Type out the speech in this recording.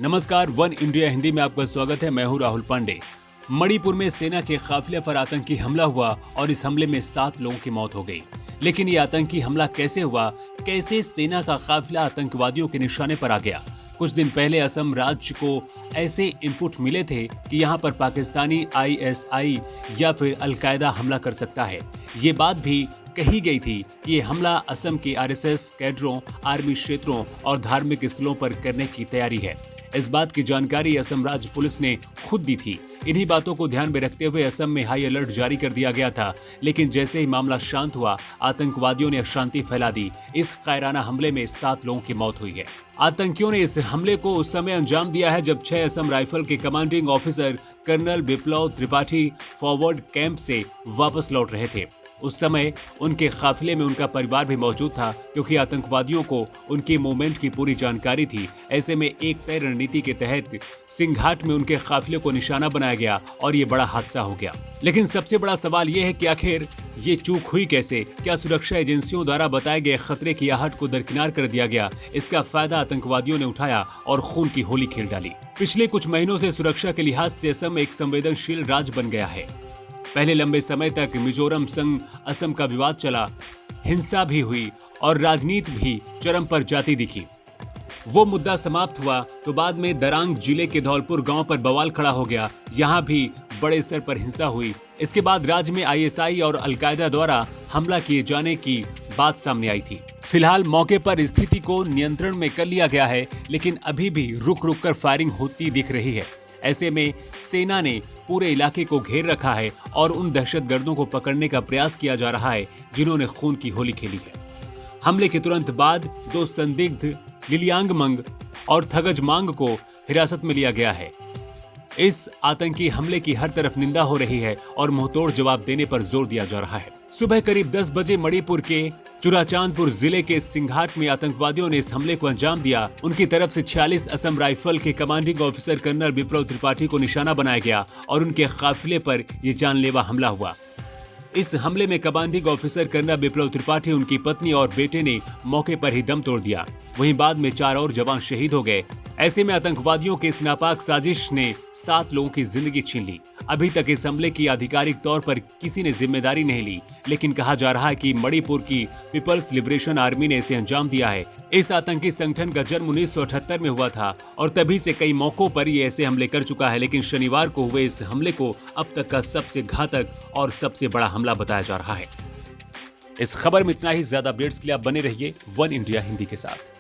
नमस्कार, one India Hindi में आपका स्वागत है। मैं हूं राहुल पांडे। मणिपुर में सेना के काफिले पर आतंकी हमला हुआ और इस हमले में 7 लोगों की मौत हो गई। लेकिन ये आतंकी हमला कैसे हुआ? कैसे सेना का काफिला आतंकवादियों के निशाने पर आ गया? कुछ दिन पहले असम राज्य को ऐसे इनपुट मिले थे कि यहाँ पर पाकिस्तानी ISI या फिर अलकायदा हमला कर सकता है। ये बात भी कही गई थी कि ये हमला असम के RSS कैडरों, आर्मी क्षेत्रों और धार्मिक स्थलों पर करने की तैयारी है। इस बात की जानकारी असम राज्य पुलिस ने खुद दी थी। इन्हीं बातों को ध्यान में रखते हुए असम में हाई अलर्ट जारी कर दिया गया था। लेकिन जैसे ही मामला शांत हुआ, आतंकवादियों ने अशांति फैला दी। इस कायराना हमले में 7 लोगों की मौत हुई है। आतंकियों ने इस हमले को उस समय अंजाम दिया है जब 6 असम राइफल के कमांडिंग ऑफिसर कर्नल विप्लव त्रिपाठी फॉरवर्ड कैंप से वापस लौट रहे थे। उस समय उनके काफिले में उनका परिवार भी मौजूद था, क्योंकि आतंकवादियों को उनकी मूवमेंट की पूरी जानकारी थी। ऐसे में एक तय रणनीति के तहत सिंघाट में उनके काफिले को निशाना बनाया गया और ये बड़ा हादसा हो गया। लेकिन सबसे बड़ा सवाल ये है कि आखिर ये चूक हुई कैसे? क्या सुरक्षा एजेंसियों द्वारा बताए गए खतरे की आहट को दरकिनार कर दिया गया? इसका फायदा आतंकवादियों ने उठाया और खून की होली खेल डाली। पिछले कुछ महीनों से सुरक्षा के लिहाज से असम एक संवेदनशील राज्य बन गया है। पहले लंबे समय तक मिजोरम संग असम का विवाद चला, हिंसा भी हुई और राजनीति भी चरम पर जाती दिखी। वो मुद्दा समाप्त हुआ तो बाद में दरांग जिले के धौलपुर गांव पर बवाल खड़ा हो गया। यहां भी बड़े स्तर पर हिंसा हुई। इसके बाद राज्य में ISI और अलकायदा द्वारा हमला किए जाने की बात सामने आई थी। फिलहाल मौके पर स्थिति को नियंत्रण में कर लिया गया है, लेकिन अभी भी रुक रुक कर फायरिंग होती दिख रही है। ऐसे में सेना ने पूरे इलाके को घेर रखा है और उन दहशतगर्दों को पकड़ने का प्रयास किया जा रहा है जिन्होंने खून की होली खेली है। हमले के तुरंत बाद 2 संदिग्ध लिलियांगमंग और थगजमांग को हिरासत में लिया गया है। इस आतंकी हमले की हर तरफ निंदा हो रही है और मुंहतोड़ जवाब देने पर जोर दिया जा रहा है। सुबह करीब 10 बजे मणिपुर के चुराचांदपुर जिले के सिंघाट में आतंकवादियों ने इस हमले को अंजाम दिया। उनकी तरफ से 46 असम राइफल के कमांडिंग ऑफिसर कर्नल विप्लव त्रिपाठी को निशाना बनाया गया और उनके काफिले पर यह जानलेवा हमला हुआ। इस हमले में कमांडिंग ऑफिसर कर्नल विप्लव त्रिपाठी, उनकी पत्नी और बेटे ने मौके पर ही दम तोड़ दिया। वहीं बाद में 4 और जवान शहीद हो गए। ऐसे में आतंकवादियों की इस नापाक साजिश ने 7 लोगों की जिंदगी छीन ली। अभी तक इस हमले की आधिकारिक तौर पर किसी ने जिम्मेदारी नहीं ली, लेकिन कहा जा रहा है कि मणिपुर की पीपल्स लिबरेशन आर्मी ने इसे अंजाम दिया है। इस आतंकी संगठन का जन्म 1978 में हुआ था और तभी से कई मौकों पर ये ऐसे हमले कर चुका है। लेकिन शनिवार को हुए इस हमले को अब तक का सबसे घातक और सबसे बड़ा हमला बताया जा रहा है। इस खबर में इतना ही। ज्यादा अपडेट्स के लिए आप बने रहिए वन इंडिया हिंदी के साथ।